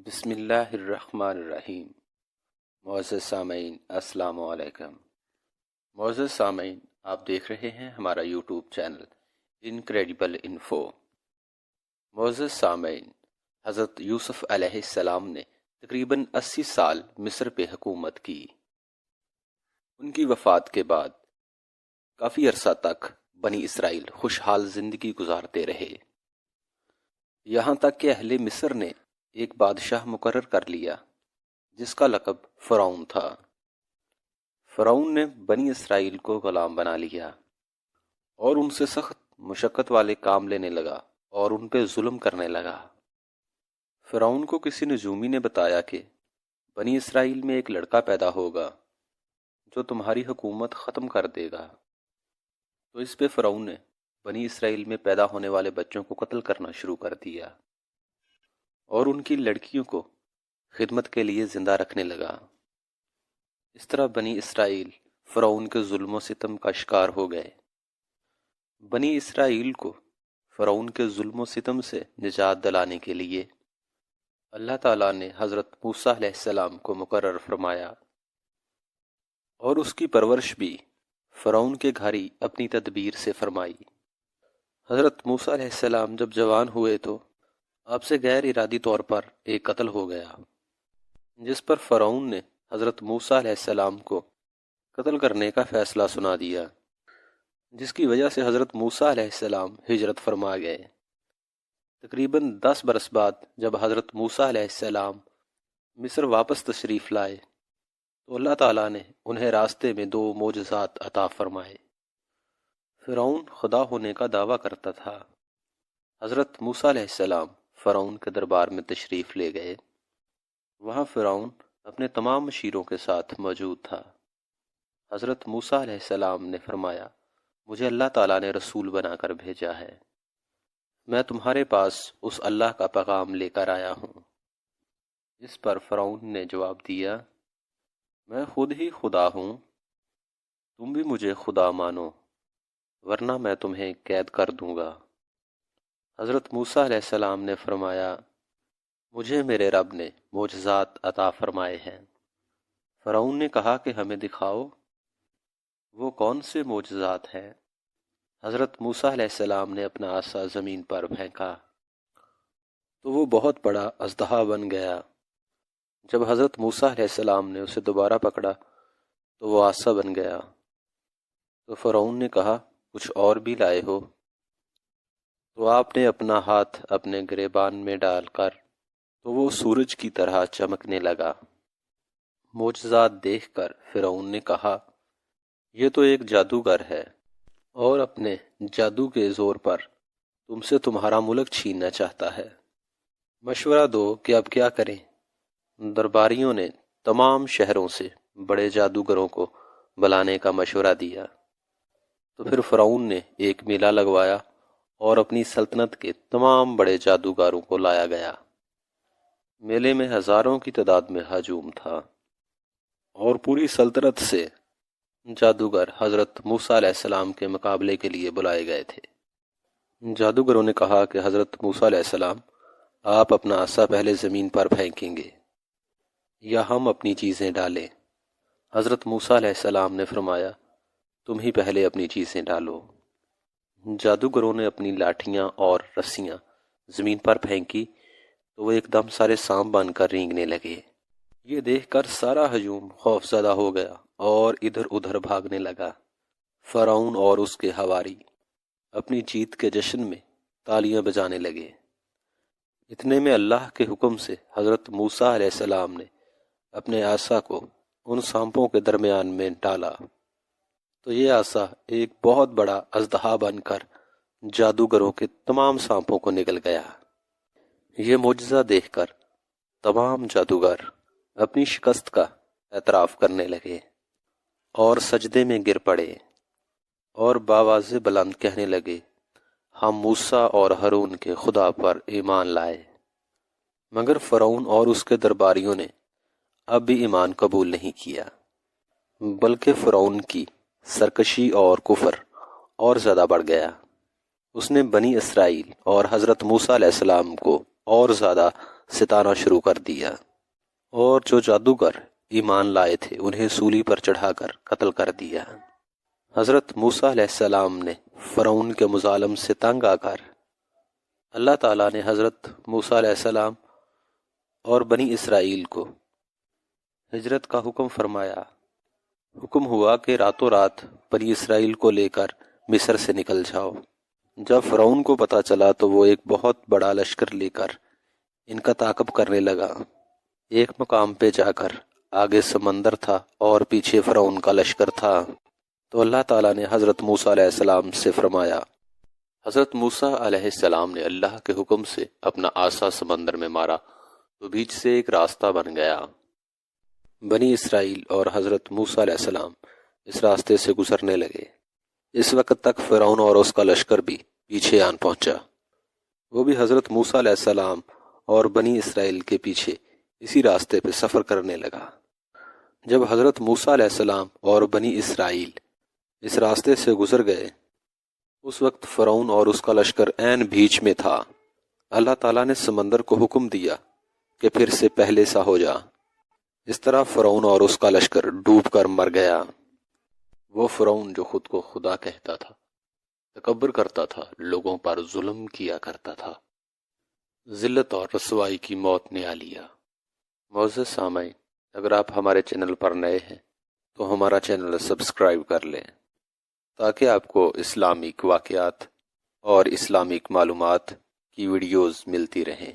بسم اللہ الرحمن الرحیم۔ معزز سامعین السلام علیکم۔ معزز سامعین، آپ دیکھ رہے ہیں ہمارا یوٹیوب چینل انکریڈیبل انفو۔ معزز سامعین، حضرت یوسف علیہ السلام نے تقریباً 80 سال مصر پہ حکومت کی۔ ان کی وفات کے بعد کافی عرصہ تک بنی اسرائیل خوشحال زندگی گزارتے رہے، یہاں تک کہ اہل مصر نے ایک بادشاہ مقرر کر لیا جس کا لقب فرعون تھا۔ فرعون نے بنی اسرائیل کو غلام بنا لیا اور ان سے سخت مشقت والے کام لینے لگا اور ان پہ ظلم کرنے لگا۔ فرعون کو کسی نجومی نے بتایا کہ بنی اسرائیل میں ایک لڑکا پیدا ہوگا جو تمہاری حکومت ختم کر دے گا۔ تو اس پہ فرعون نے بنی اسرائیل میں پیدا ہونے والے بچوں کو قتل کرنا شروع کر دیا اور ان کی لڑکیوں کو خدمت کے لیے زندہ رکھنے لگا۔ اس طرح بنی اسرائیل فرعون کے ظلم و ستم کا شکار ہو گئے۔ بنی اسرائیل کو فرعون کے ظلم و ستم سے نجات دلانے کے لیے اللہ تعالیٰ نے حضرت موسیٰ علیہ السلام کو مقرر فرمایا، اور اس کی پرورش بھی فرعون کے گھر ہی اپنی تدبیر سے فرمائی۔ حضرت موسیٰ علیہ السلام جب جوان ہوئے تو آپ سے غیر ارادی طور پر ایک قتل ہو گیا، جس پر فرعون نے حضرت موسیٰ علیہ السلام کو قتل کرنے کا فیصلہ سنا دیا، جس کی وجہ سے حضرت موسیٰ علیہ السلام ہجرت فرما گئے۔ تقریباً 10 برس بعد جب حضرت موسیٰ علیہ السلام مصر واپس تشریف لائے تو اللہ تعالیٰ نے انہیں راستے میں 2 معجزات عطا فرمائے۔ فرعون خدا ہونے کا دعویٰ کرتا تھا۔ حضرت موسیٰ علیہ السلام فرعون کے دربار میں تشریف لے گئے۔ وہاں فرعون اپنے تمام مشیروں کے ساتھ موجود تھا۔ حضرت موسیٰ علیہ السلام نے فرمایا، مجھے اللہ تعالیٰ نے رسول بنا کر بھیجا ہے، میں تمہارے پاس اس اللہ کا پیغام لے کر آیا ہوں۔ اس پر فرعون نے جواب دیا، میں خود ہی خدا ہوں، تم بھی مجھے خدا مانو ورنہ میں تمہیں قید کر دوں گا۔ حضرت موسیٰ علیہ السلام نے فرمایا، مجھے میرے رب نے معجزات عطا فرمائے ہیں۔ فرعون نے کہا کہ ہمیں دکھاؤ، وہ کون سے معجزات ہیں؟ حضرت موسیٰ علیہ السلام نے اپنا عصا زمین پر پھینکا تو وہ بہت بڑا اژدہا بن گیا۔ جب حضرت موسیٰ علیہ السلام نے اسے دوبارہ پکڑا تو وہ عصا بن گیا۔ تو فرعون نے کہا، کچھ اور بھی لائے ہو؟ تو آپ نے اپنا ہاتھ اپنے گریبان میں ڈال کر تو وہ سورج کی طرح چمکنے لگا۔ معجزات دیکھ کر فرعون نے کہا، یہ تو ایک جادوگر ہے اور اپنے جادو کے زور پر تم سے تمہارا ملک چھیننا چاہتا ہے، مشورہ دو کہ اب کیا کریں۔ درباریوں نے تمام شہروں سے بڑے جادوگروں کو بلانے کا مشورہ دیا۔ تو پھر فرعون نے ایک میلہ لگوایا اور اپنی سلطنت کے تمام بڑے جادوگروں کو لایا گیا۔ میلے میں ہزاروں کی تعداد میں ہجوم تھا اور پوری سلطنت سے جادوگر حضرت موسیٰ علیہ السلام کے مقابلے کے لیے بلائے گئے تھے۔ جادوگروں نے کہا کہ حضرت موسیٰ علیہ السلام، آپ اپنا عصا پہلے زمین پر پھینکیں گے یا ہم اپنی چیزیں ڈالیں؟ حضرت موسیٰ علیہ السلام نے فرمایا، تم ہی پہلے اپنی چیزیں ڈالو۔ جادوگروں نے اپنی لاٹھیاں اور رسیاں زمین پر پھینکی تو وہ ایک دم سارے سانپ بن کر رینگنے لگے۔ یہ دیکھ کر سارا ہجوم خوف زدہ ہو گیا اور ادھر ادھر بھاگنے لگا۔ فرعون اور اس کے حواری اپنی جیت کے جشن میں تالیاں بجانے لگے۔ اتنے میں اللہ کے حکم سے حضرت موسیٰ علیہ السلام نے اپنے عصا کو ان سانپوں کے درمیان میں ڈالا تو یہ عصا ایک بہت بڑا اژدہا بن کر جادوگروں کے تمام سانپوں کو نگل گیا۔ یہ معجزہ دیکھ کر تمام جادوگر اپنی شکست کا اعتراف کرنے لگے اور سجدے میں گر پڑے اور بآواز بلند کہنے لگے، ہم موسیٰ اور ہارون کے خدا پر ایمان لائے۔ مگر فرعون اور اس کے درباریوں نے اب بھی ایمان قبول نہیں کیا، بلکہ فرعون کی سرکشی اور کفر اور زیادہ بڑھ گیا۔ اس نے بنی اسرائیل اور حضرت موسیٰ علیہ السلام کو اور زیادہ ستانا شروع کر دیا، اور جو جادوگر ایمان لائے تھے انہیں سولی پر چڑھا کر قتل کر دیا۔ حضرت موسیٰ علیہ السلام نے فرعون کے مظالم سے تنگ آ کر اللہ تعالیٰ نے حضرت موسیٰ علیہ السلام اور بنی اسرائیل کو ہجرت کا حکم فرمایا۔ حکم ہوا کہ راتوں رات بنی اسرائیل کو لے کر مصر سے نکل جاؤ۔ جب فرعون کو پتہ چلا تو وہ ایک بہت بڑا لشکر لے کر ان کا تعاقب کرنے لگا۔ ایک مقام پہ جا کر آگے سمندر تھا اور پیچھے فرعون کا لشکر تھا، تو اللہ تعالیٰ نے حضرت موسیٰ علیہ السلام سے فرمایا۔ حضرت موسیٰ علیہ السلام نے اللہ کے حکم سے اپنا عصا سمندر میں مارا تو بیچ سے ایک راستہ بن گیا۔ بنی اسرائیل اور حضرت موسیٰ علیہ السلام اس راستے سے گزرنے لگے۔ اس وقت تک فرعون اور اس کا لشکر بھی پیچھے آن پہنچا۔ وہ بھی حضرت موسیٰ علیہ السلام اور بنی اسرائیل کے پیچھے اسی راستے پہ سفر کرنے لگا۔ جب حضرت موسیٰ علیہ السلام اور بنی اسرائیل اس راستے سے گزر گئے، اس وقت فرعون اور اس کا لشکر عین بیچ میں تھا۔ اللہ تعالیٰ نے سمندر کو حکم دیا کہ پھر سے پہلے سا ہو جا۔ اس طرح فرعون اور اس کا لشکر ڈوب کر مر گیا۔ وہ فرعون جو خود کو خدا کہتا تھا، تکبر کرتا تھا، لوگوں پر ظلم کیا کرتا تھا، ذلت اور رسوائی کی موت نے آ لیا۔ معزز سامعین، اگر آپ ہمارے چینل پر نئے ہیں تو ہمارا چینل سبسکرائب کر لیں تاکہ آپ کو اسلامک واقعات اور اسلامک معلومات کی ویڈیوز ملتی رہیں۔